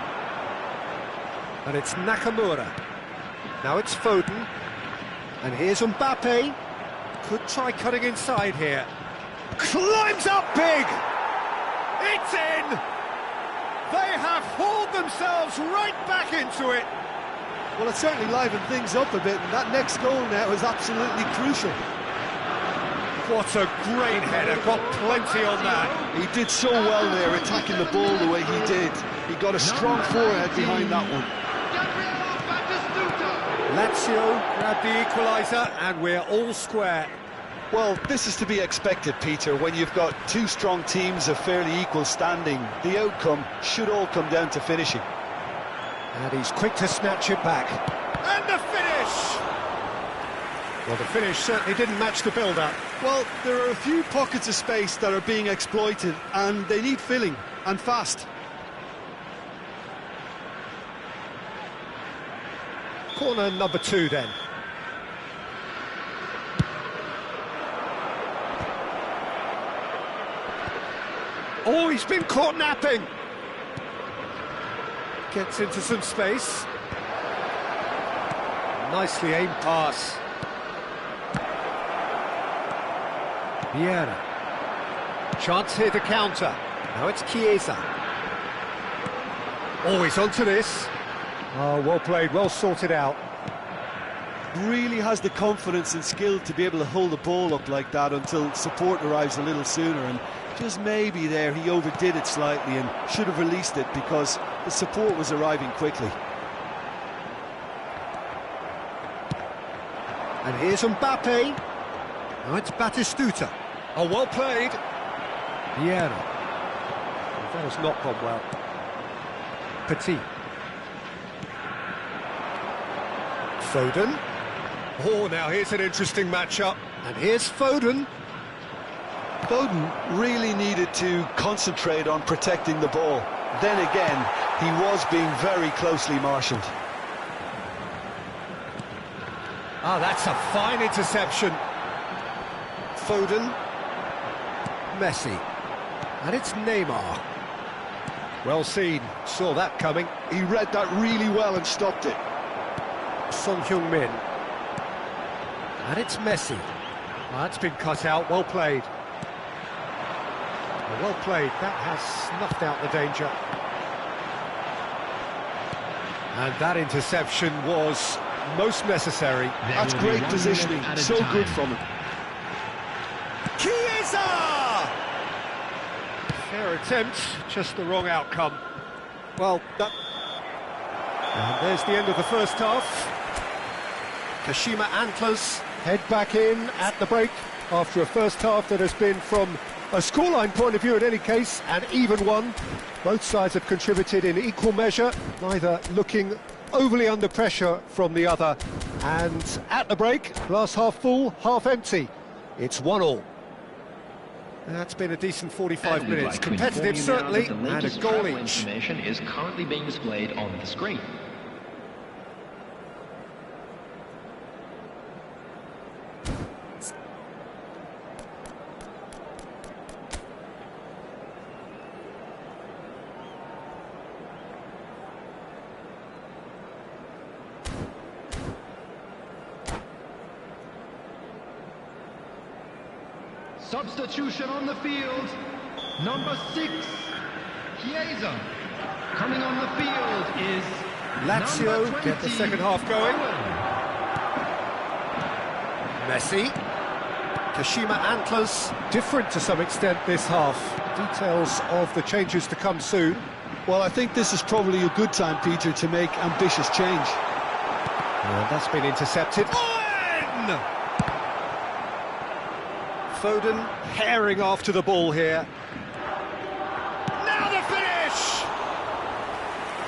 And it's Nakamura. Now it's Foden. And here's Mbappe. Could try cutting inside here. Climbs up big! It's in! They have hauled themselves right back into it. Well, it certainly livened things up a bit, and that next goal now is absolutely crucial. What a great header, got plenty on that. He did so well there, attacking the ball the way he did. He got a strong forehead behind that one. Lazio grabbed the equaliser, and we're all square. Well, this is to be expected, Peter. When you've got two strong teams of fairly equal standing, the outcome should all come down to finishing. And he's quick to snatch it back. And the finish! Well, the finish certainly didn't match the build-up. Well, there are a few pockets of space that are being exploited, and they need filling, and fast. Corner number 2 then. Oh, he's been caught napping. Gets into some space. Nicely aimed pass. Vieira. Chance here to counter. Now it's Chiesa. Oh, he's onto this. Oh, well played, well sorted out. Really has the confidence and skill to be able to hold the ball up like that until support arrives a little sooner, and just maybe there he overdid it slightly and should have released it because the support was arriving quickly. And here's Mbappe. Now it's Batistuta. Oh, well played. Vieira. That has not gone well. Petit. Foden. Oh, now here's an interesting matchup. And here's Foden. Foden really needed to concentrate on protecting the ball. Then again, he was being very closely marshalled. Ah, that's a fine interception. Foden. Messi. And it's Neymar. Well seen, saw that coming. He read that really well and stopped it. Son Heung-min. And it's Messi. That's been cut out, well played. Well played, that has snuffed out the danger. And that interception was most necessary. That's great positioning, so good from him. Chiesa! Fair attempt, just the wrong outcome. Well, that... And there's the end of the first half. Kashima Antlers head back in at the break after a first half that has been, from a scoreline point of view in any case, an even one. Both sides have contributed in equal measure, neither looking overly under pressure from the other. And at the break, glass half full, half empty. It's 1-1. That's been a decent 45 minutes. Competitive certainly, and a goal each. Information is currently being displayed on the screen. Substitution on the field, number 6, Chiesa. Coming on the field is Lazio get the second half going. Messi. Kashima Antlers, different to some extent this half. Details of the changes to come soon. Well, I think this is probably a good time, Peter, to make ambitious change. And that's been intercepted. In! Foden herring after the ball here. Now the finish!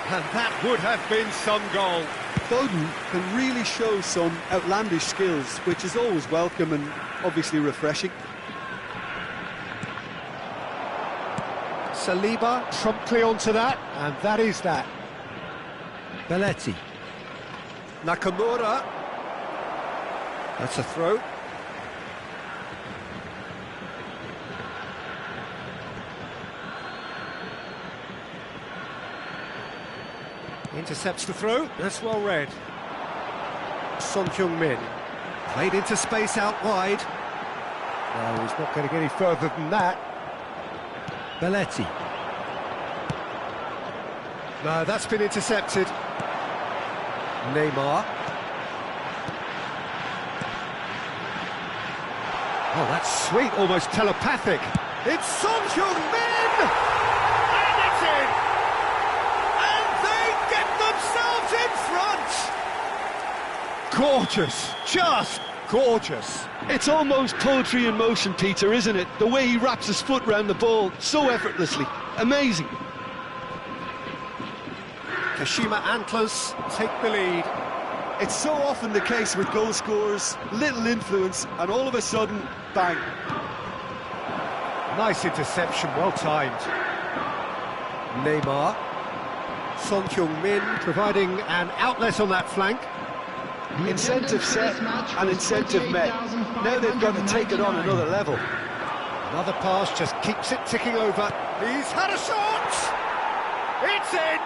And that would have been some goal. Foden can really show some outlandish skills, which is always welcome and obviously refreshing. Saliba promptly onto that, and that is that. Belletti. Nakamura. That's a throw. Intercepts the throw. That's well read. Son Heung-min. Played into space out wide. No, he's not going to get any further than that. Belletti. No, that's been intercepted. Neymar. Oh, that's sweet, almost telepathic. It's Son Heung-min! And it's in! And they get themselves in front! Gorgeous, just gorgeous. It's almost poetry in motion, Peter, isn't it? The way he wraps his foot round the ball so effortlessly. Amazing. Kashima Antlers take the lead. It's so often the case with goal scorers, little influence, and all of a sudden, bang. Nice interception, well timed. Neymar. Son Heung-min providing an outlet on that flank. Incentive set and incentive met. Now they've got to take it on another level. Another pass just keeps it ticking over. He's had a shot! It's in!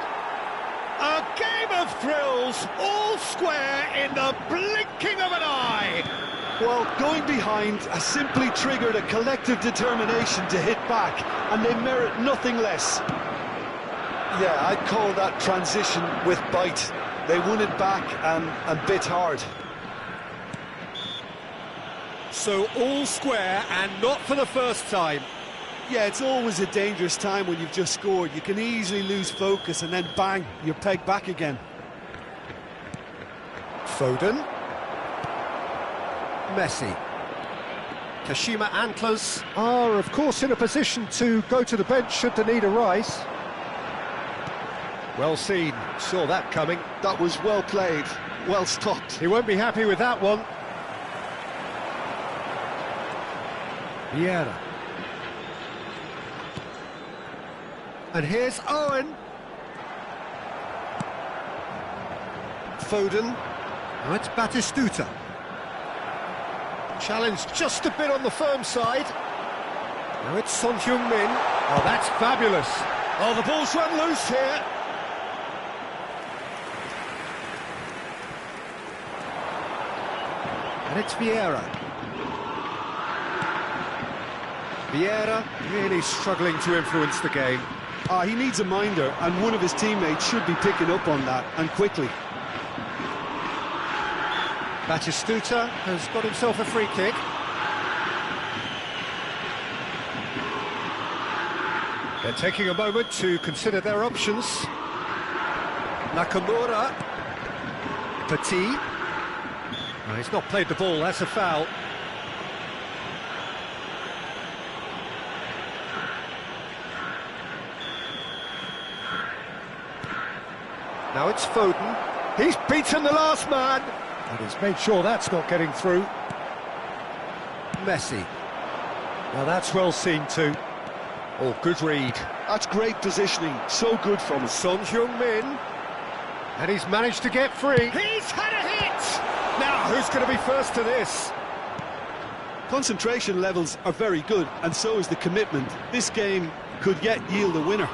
A game of thrills, all square in the blinking of an eye! Well, going behind has simply triggered a collective determination to hit back, and they merit nothing less. Yeah, I'd call that transition with bite. They won it back and bit hard. So all square, and not for the first time. Yeah, it's always a dangerous time when you've just scored. You can easily lose focus and then bang, you're pegged back again. Foden. Messi. Kashima Antlers are, of course, in a position to go to the bench should the need arise. Well seen, saw that coming. That was well played, well stopped. He won't be happy with that one. Vieira. And here's Owen. Foden. Now it's Batistuta. Challenged just a bit on the firm side. Now it's Son Heung-min. Oh, that's fabulous. Oh, the ball's run loose here. And it's Vieira. Vieira really struggling to influence the game. He needs a minder, and one of his teammates should be picking up on that, and quickly. Batistuta has got himself a free kick. They're taking a moment to consider their options. Nakamura. Petit. Oh, he's not played the ball, that's a foul. Now it's Foden. He's beaten the last man. And he's made sure that's not getting through. Messi. Now that's well seen too. Oh, good read. That's great positioning, so good from him. Son Heung-min. And he's managed to get free. He's had a hit! Now, who's going to be first to this? Concentration levels are very good, and so is the commitment. This game could yet yield a winner.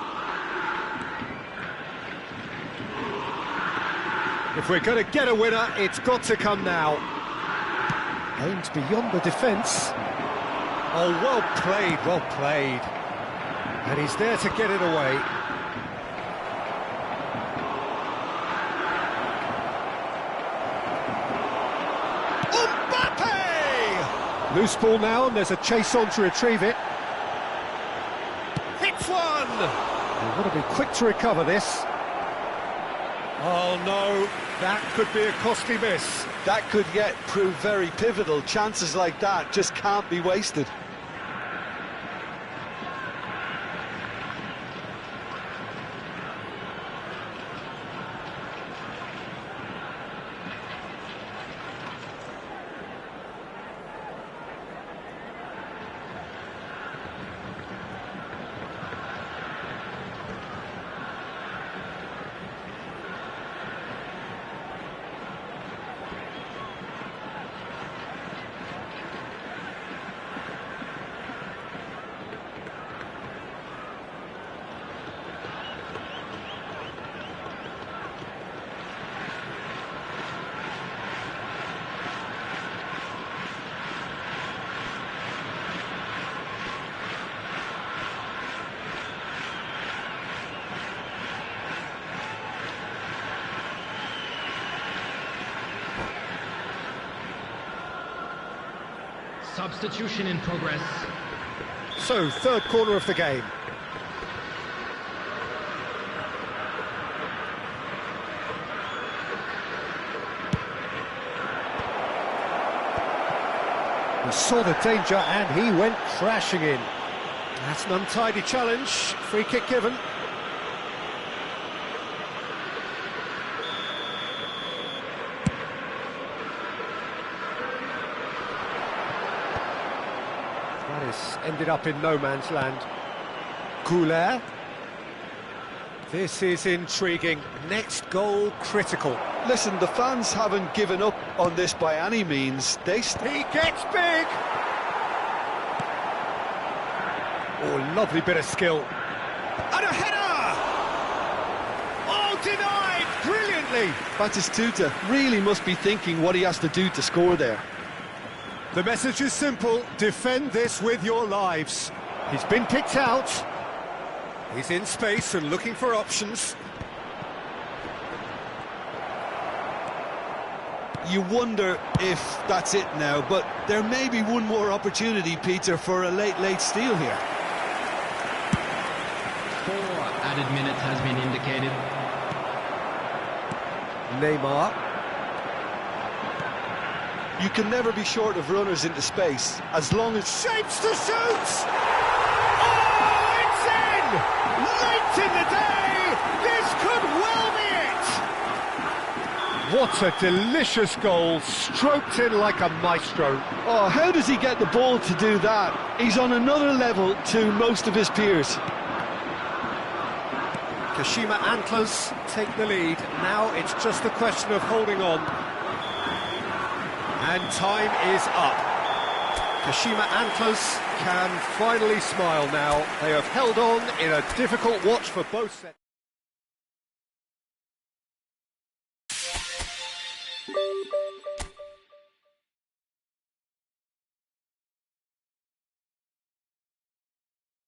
If we're going to get a winner, it's got to come now. Aimed beyond the defence. Oh, well played, well played. And he's there to get it away. Mbappe! Loose ball now, and there's a chase on to retrieve it. Hits one! You've got to be quick to recover this. Oh no, that could be a costly miss. That could yet prove very pivotal. Chances like that just can't be wasted. substitution in progress. So, third corner of the game. He saw the danger and he went crashing in. That's an untidy challenge. Free kick given. That has ended up in no man's land. Couler. This is intriguing. Next goal critical. Listen, the fans haven't given up on this by any means. He gets big! Oh, lovely bit of skill. And a header! Oh, denied! Brilliantly! Batistuta really must be thinking what he has to do to score there. The message is simple. Defend this with your lives. He's been kicked out. He's in space and looking for options. You wonder if that's it now, but there may be one more opportunity, Peter, for a late steal here. 4 added minutes has been indicated. Neymar. You can never be short of runners into space, as long as... Shapes to shoot! Oh, it's in! Late in the day! This could well be it! What a delicious goal, stroked in like a maestro. Oh, how does he get the ball to do that? He's on another level to most of his peers. Kashima Antlers take the lead. Now it's just a question of holding on. And time is up. Kashima Antlers can finally smile now. They have held on in a difficult watch for both sets.